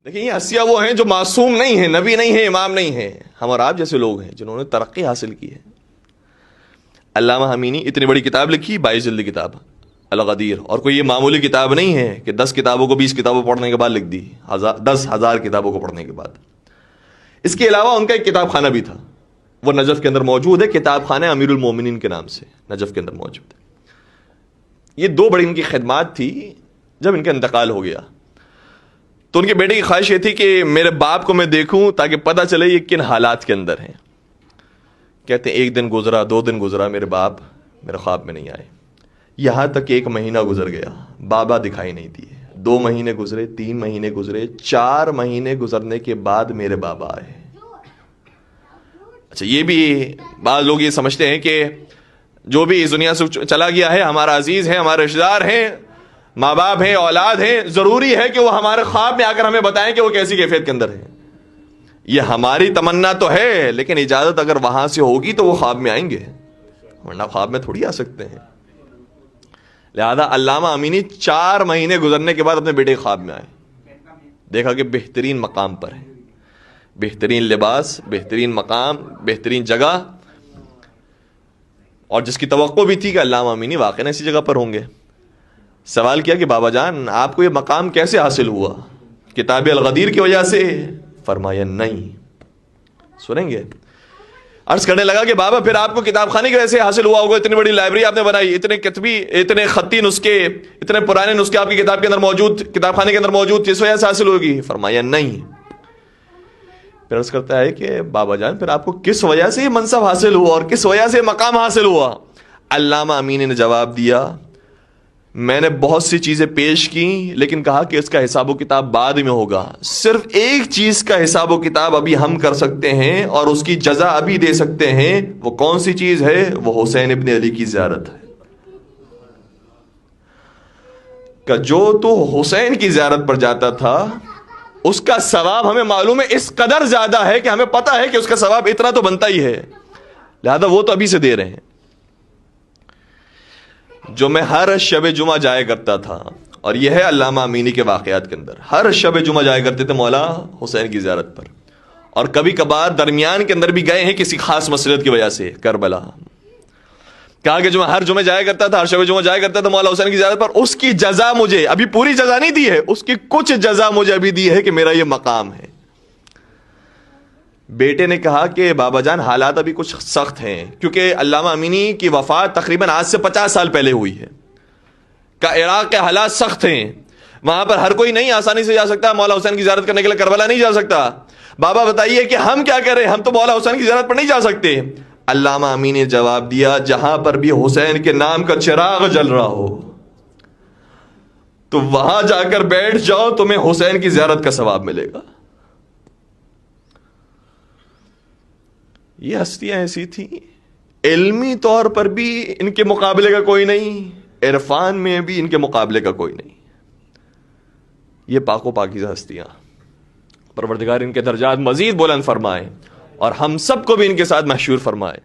لیکن یہ ہستیاں وہ ہیں جو معصوم نہیں ہیں، نبی نہیں ہیں، امام نہیں ہیں، ہم اور آپ جیسے لوگ ہیں جنہوں نے ترقی حاصل کی ہے۔ علامہ حمینی اتنی بڑی کتاب لکھی، 22 جلد کتاب الغدیر، اور کوئی یہ معمولی کتاب نہیں ہے کہ 10 کتابوں کو 20 کتابوں پڑھنے کے بعد لکھ دی، 10,000 کتابوں کو پڑھنے کے بعد۔ اس کے علاوہ ان کا ایک کتاب خانہ بھی تھا، وہ نجف کے اندر موجود ہے، کتاب خانہ امیر المومنین کے نام سے نجف کے اندر موجود ہے۔ یہ 2 بڑی ان کی خدمات تھی۔ جب ان کا انتقال ہو گیا تو ان کے بیٹے کی خواہش یہ تھی کہ میرے باپ کو میں دیکھوں تاکہ پتہ چلے یہ کن حالات کے اندر ہیں۔ کہتے ہیں 1 دن گزرا، 2 دن گزرا، میرے باپ میرے خواب میں نہیں آئے، یہاں تک 1 مہینہ گزر گیا، بابا دکھائی نہیں دیے۔ 2 مہینے گزرے، 3 مہینے گزرے، 4 مہینے گزرنے کے بعد میرے بابا آئے۔ اچھا، یہ بھی بعض لوگ یہ سمجھتے ہیں کہ جو بھی اس دنیا سے چلا گیا ہے ہمارا عزیز ہے، ہمارے رشتہ دار ہیں، ماں باپ ہیں، اولاد ہیں، ضروری ہے کہ وہ ہمارے خواب میں آ کر ہمیں بتائیں کہ وہ کیسی کیفیت کے اندر ہے۔ یہ ہماری تمنا تو ہے، لیکن اجازت اگر وہاں سے ہوگی تو وہ خواب میں آئیں گے، ورنہ خواب میں تھوڑی آ سکتے ہیں۔ لہذا علامہ امینی 4 مہینے گزرنے کے بعد اپنے بیٹے کے خواب میں آئے، دیکھا کہ بہترین مقام پر ہے، بہترین لباس، بہترین مقام، بہترین جگہ، اور جس کی توقع بھی تھی کہ علامہ امینی واقعی ایسی جگہ پر ہوں گے۔ سوال کیا کہ بابا جان آپ کو یہ مقام کیسے حاصل ہوا؟ کتاب الغدیر کی وجہ سے؟ فرمایا نہیں۔ سنیں گے؟ عرض کرنے لگا کہ بابا پھر آپ کو کتاب خانے کی وجہ سے حاصل ہوا ہوگا، اتنی بڑی لائبریری آپ نے بنائی، اتنے خطی نسخے، اتنے پرانے نسخے آپ کی کتاب کے اندر موجود، کتاب خانے کے اندر موجود، اس وجہ سے حاصل ہوگی؟ فرمایا نہیں۔ پھر عرض کرتا ہے کہ بابا جان پھر آپ کو کس وجہ سے یہ منصب حاصل ہوا اور کس وجہ سے مقام حاصل ہوا؟ علامہ امینی نے جواب دیا میں نے بہت سی چیزیں پیش کی، لیکن کہا کہ اس کا حساب و کتاب بعد میں ہوگا، صرف ایک چیز کا حساب و کتاب ابھی ہم کر سکتے ہیں اور اس کی جزا ابھی دے سکتے ہیں۔ وہ کون سی چیز ہے؟ وہ حسین ابن علی کی زیارت ہے۔ کہ جو تو حسین کی زیارت پر جاتا تھا اس کا ثواب ہمیں معلوم ہے اس قدر زیادہ ہے کہ ہمیں پتہ ہے کہ اس کا ثواب اتنا تو بنتا ہی ہے، لہذا وہ تو ابھی سے دے رہے ہیں۔ جو میں ہر شب جمعہ جایا کرتا تھا، اور یہ ہے علامہ امینی کے واقعات کے اندر، ہر شب جمعہ جایا کرتے تھے مولا حسین کی زیارت پر، اور کبھی کبھار درمیان کے اندر بھی گئے ہیں کسی خاص مصلحت کی وجہ سے کربلا۔ کہا کہ جو میں ہر جمعہ جایا کرتا تھا، ہر شب جمعہ جایا کرتا تھا مولا حسین کی زیارت پر، اس کی جزا مجھے ابھی پوری جزا نہیں دی ہے، اس کی کچھ جزا مجھے ابھی دی ہے کہ میرا یہ مقام ہے۔ بیٹے نے کہا کہ بابا جان حالات ابھی کچھ سخت ہیں، کیونکہ علامہ امینی کی وفات تقریباً آج سے 50 سال پہلے ہوئی ہے، کہ عراق کے حالات سخت ہیں، وہاں پر ہر کوئی نہیں آسانی سے جا سکتا، مولا حسین کی زیارت کرنے کے لیے کربلا نہیں جا سکتا۔ بابا بتائیے کہ ہم کیا کریں، ہم تو مولا حسین کی زیارت پر نہیں جا سکتے۔ علامہ امینی نے جواب دیا جہاں پر بھی حسین کے نام کا چراغ جل رہا ہو تو وہاں جا کر بیٹھ جاؤ، تمہیں حسین کی زیارت کا ثواب ملے گا۔ یہ ہستیاں ایسی تھیں، علمی طور پر بھی ان کے مقابلے کا کوئی نہیں، عرفان میں بھی ان کے مقابلے کا کوئی نہیں۔ یہ پاک و پاکیزہ ہستیاں، پروردگار ان کے درجات مزید بلند فرمائے اور ہم سب کو بھی ان کے ساتھ محشور فرمائے۔